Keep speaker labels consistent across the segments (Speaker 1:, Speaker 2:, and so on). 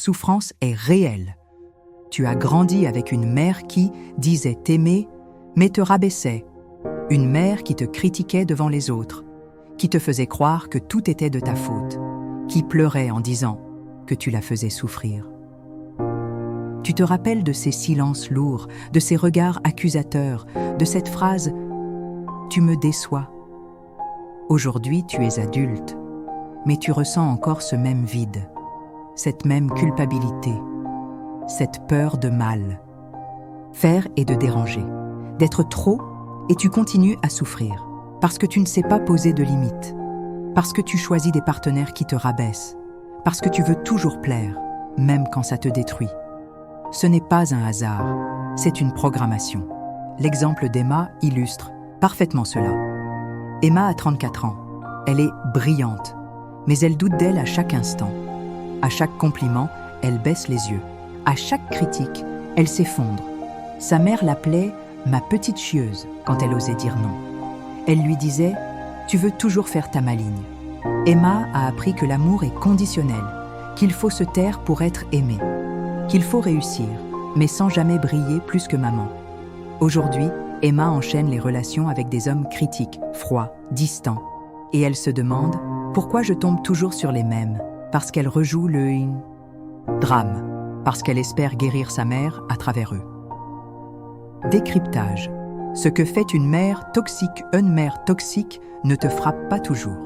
Speaker 1: souffrance est réelle. Tu as grandi avec une mère qui disait t'aimer, mais te rabaissait. Une mère qui te critiquait devant les autres, qui te faisait croire que tout était de ta faute, qui pleurait en disant que tu la faisais souffrir. Tu te rappelles de ces silences lourds, de ces regards accusateurs, de cette phrase « Tu me déçois ». Aujourd'hui, tu es adulte, mais tu ressens encore ce même vide, cette même culpabilité, cette peur de mal. Faire et de déranger, d'être trop, et tu continues à souffrir, parce que tu ne sais pas poser de limites, parce que tu choisis des partenaires qui te rabaissent, parce que tu veux toujours plaire, même quand ça te détruit. Ce n'est pas un hasard, c'est une programmation. L'exemple d'Emma illustre parfaitement cela. Emma a 34 ans. Elle est brillante, mais elle doute d'elle à chaque instant. À chaque compliment, elle baisse les yeux. À chaque critique, elle s'effondre. Sa mère l'appelait « ma petite chieuse » quand elle osait dire non. Elle lui disait « tu veux toujours faire ta maligne ». Emma a appris que l'amour est conditionnel, qu'il faut se taire pour être aimé, qu'il faut réussir, mais sans jamais briller plus que maman. Aujourd'hui, Emma enchaîne les relations avec des hommes critiques, froids, distants. Et elle se demande « pourquoi je tombe toujours sur les mêmes ?» Parce qu'elle rejoue le drame, parce qu'elle espère guérir sa mère à travers eux. Décryptage. Ce que fait une mère toxique ne te frappe pas toujours.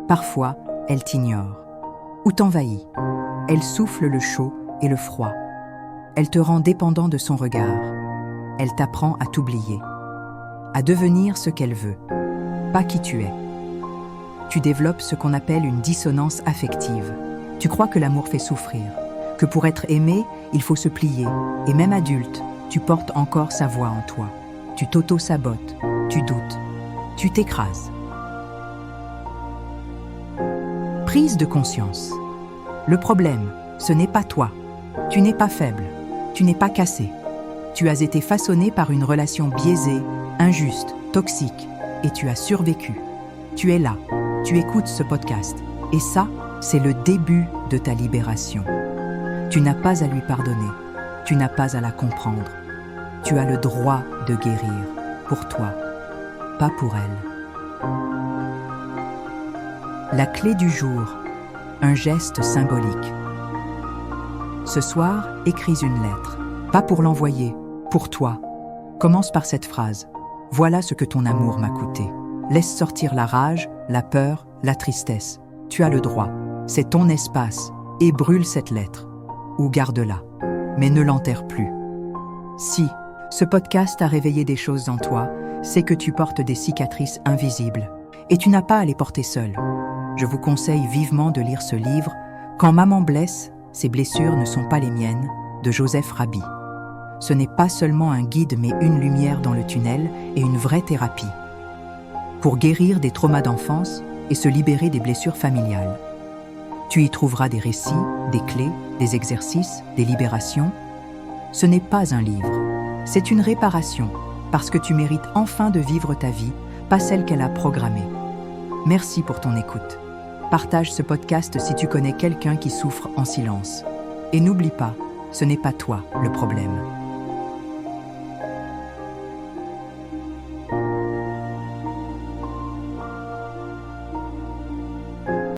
Speaker 1: Parfois, elle t'ignore ou t'envahit. Elle souffle le chaud et le froid. Elle te rend dépendant de son regard. Elle t'apprend à t'oublier, à devenir ce qu'elle veut, pas qui tu es. Tu développes ce qu'on appelle une dissonance affective. Tu crois que l'amour fait souffrir, que pour être aimé, il faut se plier. Et même adulte, tu portes encore sa voix en toi. Tu t'auto-sabotes, tu doutes, tu t'écrases. Prise de conscience. Le problème, ce n'est pas toi. Tu n'es pas faible, tu n'es pas cassé. Tu as été façonné par une relation biaisée, injuste, toxique, et tu as survécu. Tu es là, tu écoutes ce podcast, et ça, c'est le début de ta libération. Tu n'as pas à lui pardonner, tu n'as pas à la comprendre. Tu as le droit de guérir, pour toi, pas pour elle. La clé du jour, un geste symbolique. Ce soir, écris une lettre, pas pour l'envoyer, pour toi. Commence par cette phrase. Voilà ce que ton amour m'a coûté. Laisse sortir la rage, la peur, la tristesse. Tu as le droit. C'est ton espace. Et brûle cette lettre. Ou garde-la. Mais ne l'enterre plus. Si ce podcast a réveillé des choses en toi, c'est que tu portes des cicatrices invisibles. Et tu n'as pas à les porter seul. Je vous conseille vivement de lire ce livre « Quand maman blesse, ses blessures ne sont pas les miennes » de Joseph Rabi. Ce n'est pas seulement un guide mais une lumière dans le tunnel et une vraie thérapie. Pour guérir des traumas d'enfance et se libérer des blessures familiales. Tu y trouveras des récits, des clés, des exercices, des libérations. Ce n'est pas un livre, c'est une réparation, parce que tu mérites enfin de vivre ta vie, pas celle qu'elle a programmée. Merci pour ton écoute. Partage ce podcast si tu connais quelqu'un qui souffre en silence. Et n'oublie pas, ce n'est pas toi le problème.